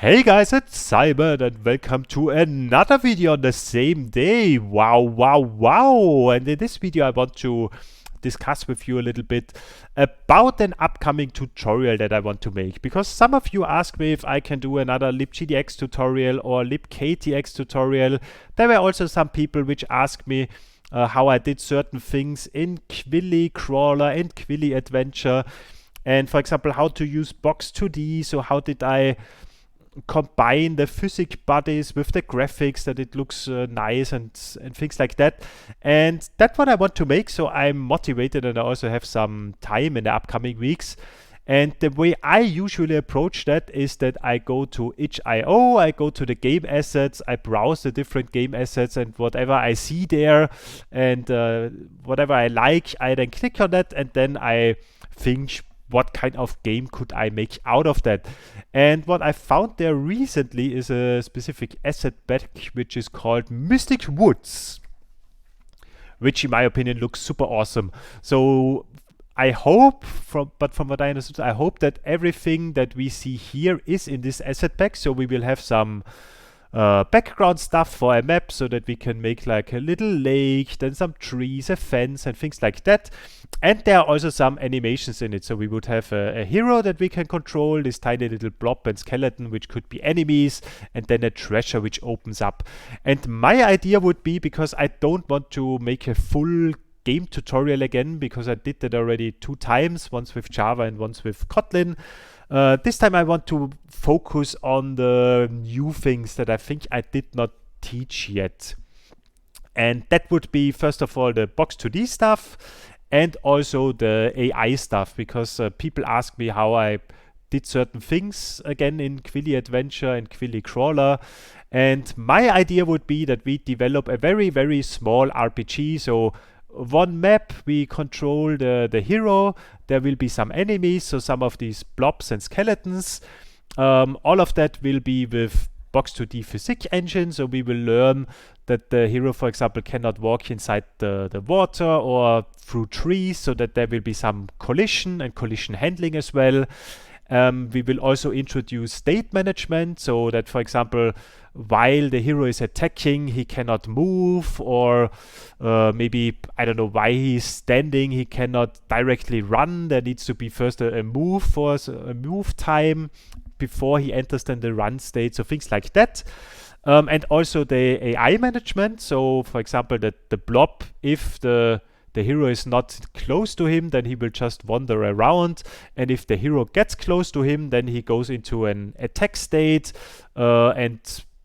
Hey guys, it's Simon and welcome to another video on the same day. Wow. And in this video I want to discuss with you a little bit about an upcoming tutorial that I want to make, because some of you asked me if I can do another libgdx tutorial or libktx tutorial. There were also some people which asked me how I did certain things in Quilly Crawler and Quilly Adventure, and for example how to use Box2D. So how did I combine the physics bodies with the graphics that it looks nice and things like that. And that's what I want to make, so I'm motivated and I also have some time in the upcoming weeks. And the way I usually approach that is that I go to itch.io, I go to the game assets, I browse the different game assets, and whatever I see there and whatever I like, I then click on that and then I think, what kind of game could I make out of that? And what I found there recently is a specific asset pack which is called Mystic Woods, which in my opinion looks super awesome. So I hope, from what I understood, I hope that everything that we see here is in this asset pack. So we will have some background stuff for a map so that we can make like a little lake, then some trees, a fence and things like that. And there are also some animations in it. So we would have a hero that we can control, this tiny little blob and skeleton which could be enemies, and then a treasure which opens up. And my idea would be, because I don't want to make a full game tutorial again, because I did that already 2 times, once with Java and once with Kotlin. This time I want to focus on the new things that I think I did not teach yet. And that would be, first of all, the Box2D stuff and also the AI stuff, because people ask me how I did certain things again in Quilly Adventure and Quilly Crawler. And my idea would be that we develop a very small RPG. So one map, we control the hero, there will be some enemies, so some of these blobs and skeletons. All of that will be with Box2D physics engine, so we will learn that the hero, for example, cannot walk inside the water or through trees, so that there will be some collision and collision handling as well. We will also introduce state management, so that, for example, while the hero is attacking, he cannot move, or maybe, I don't know, why he's standing, he cannot directly run. There needs to be first a move for a move time before he enters then the run state, so things like that. And also the AI management. So, for example, the blob, if the hero is not close to him, then he will just wander around. And if the hero gets close to him, then he goes into an attack state and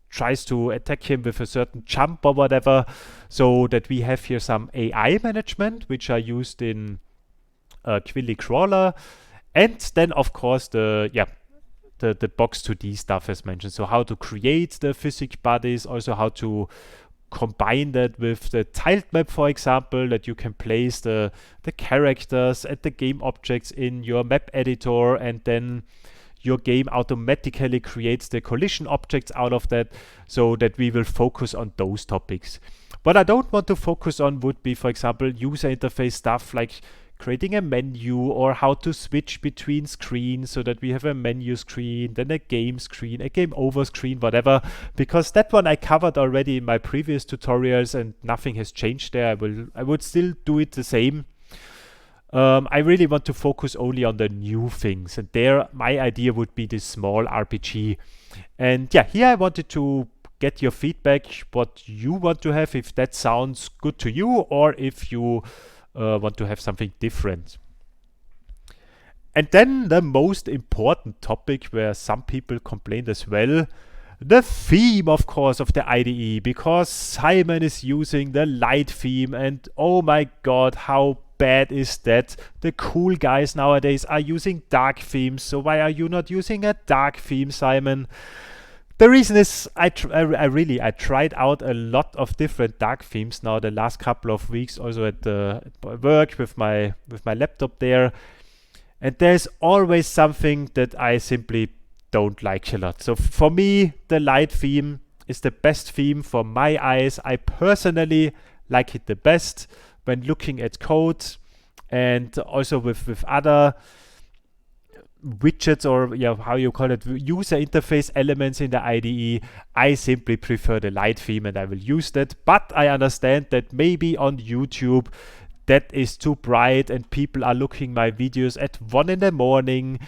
tries to attack him with a certain jump or whatever. So that we have here some AI management, which are used in Quilly Crawler. And then, of course, the Box2D stuff as mentioned. So how to create the physics bodies, also how to combine that with the tiled map, for example, that you can place the characters and the game objects in your map editor, and then your game automatically creates the collision objects out of that, so that we will focus on those topics. What I don't want to focus on would be, for example, user interface stuff like creating a menu or how to switch between screens, so that we have a menu screen, then a game screen, a game over screen, whatever, because that one I covered already in my previous tutorials and nothing has changed there. I would still do it the same. I really want to focus only on the new things, and there my idea would be this small RPG. And yeah, here I wanted to get your feedback, what you want to have, if that sounds good to you, or if you want to have something different. And then the most important topic, where some people complained as well, the theme, of course, of the IDE, because Simon is using the light theme, and oh my god, how bad is that? The cool guys nowadays are using dark themes, so why are you not using a dark theme, Simon? The reason is I tried out a lot of different dark themes now the last couple of weeks, also at work with my laptop there, and there's always something that I simply don't like a lot. So for me, the light theme is the best theme for my eyes. I personally like it the best when looking at code, and also with other widgets, or yeah, how you call it, user interface elements in the IDE, I simply prefer the light theme and I will use that. But I understand that maybe on YouTube that is too bright and people are looking my videos at 1 in the morning,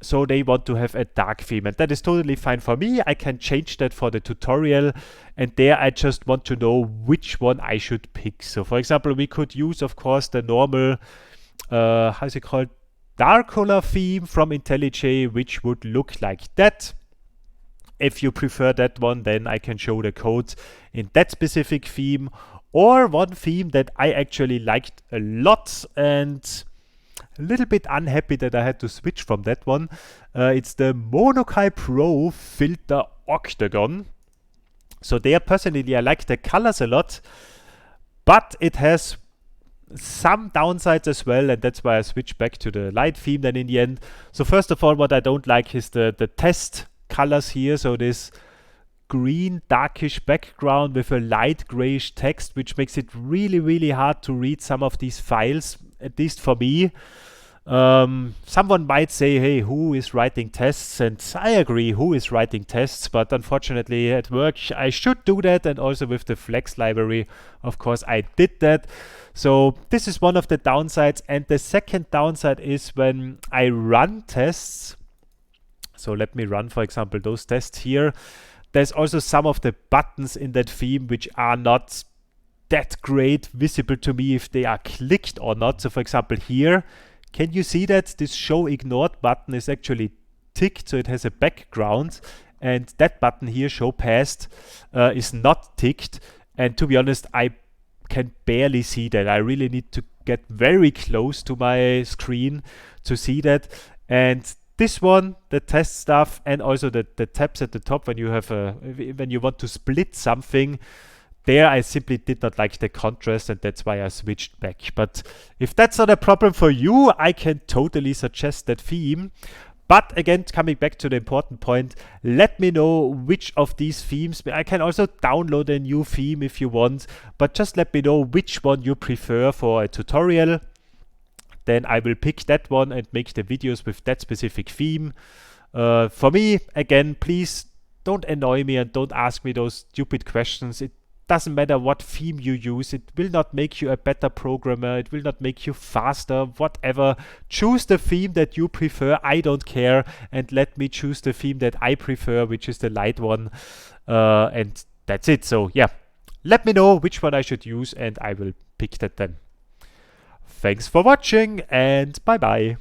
so they want to have a dark theme, and that is totally fine for me. I can change that for the tutorial, and there I just want to know which one I should pick. So for example, we could use, of course, the normal how's it called, dark color theme from IntelliJ, which would look like that. If you prefer that one, then I can show the code in that specific theme. Or one theme that I actually liked a lot and a little bit unhappy that I had to switch from that one. It's the Monokai Pro Filter Octagon. So there, personally, I like the colors a lot, but it has some downsides as well, and that's why I switched back to the light theme then in the end. So first of all, what I don't like is the test colors here. So this green darkish background with a light grayish text, which makes it really hard to read some of these files, at least for me. Someone might say, hey, who is writing tests? And I agree, who is writing tests? But unfortunately at work I should do that, and also with the Flex library, of course, I did that. So this is one of the downsides. And the second downside is when I run tests. So let me run, for example, those tests here. There's also some of the buttons in that theme which are not that great visible to me if they are clicked or not. So for example here, can you see that this show ignored button is actually ticked, so it has a background, and that button here, show passed, is not ticked. And to be honest, I can barely see that. I really need to get very close to my screen to see that. And this one, the test stuff, and also the tabs at the top when you have when you want to split something, there I simply did not like the contrast, and that's why I switched back. But if that's not a problem for you, I can totally suggest that theme. But again, coming back to the important point, let me know which of these themes. I can also download a new theme if you want, but just let me know which one you prefer for a tutorial. Then I will pick that one and make the videos with that specific theme. For me, again, please don't annoy me and don't ask me those stupid questions. It doesn't matter what theme you use. It will not make you a better programmer. It will not make you faster, whatever. Choose the theme that you prefer. I don't care. And let me choose the theme that I prefer, which is the light one. And that's it. So yeah, let me know which one I should use and I will pick that then. Thanks for watching and bye bye.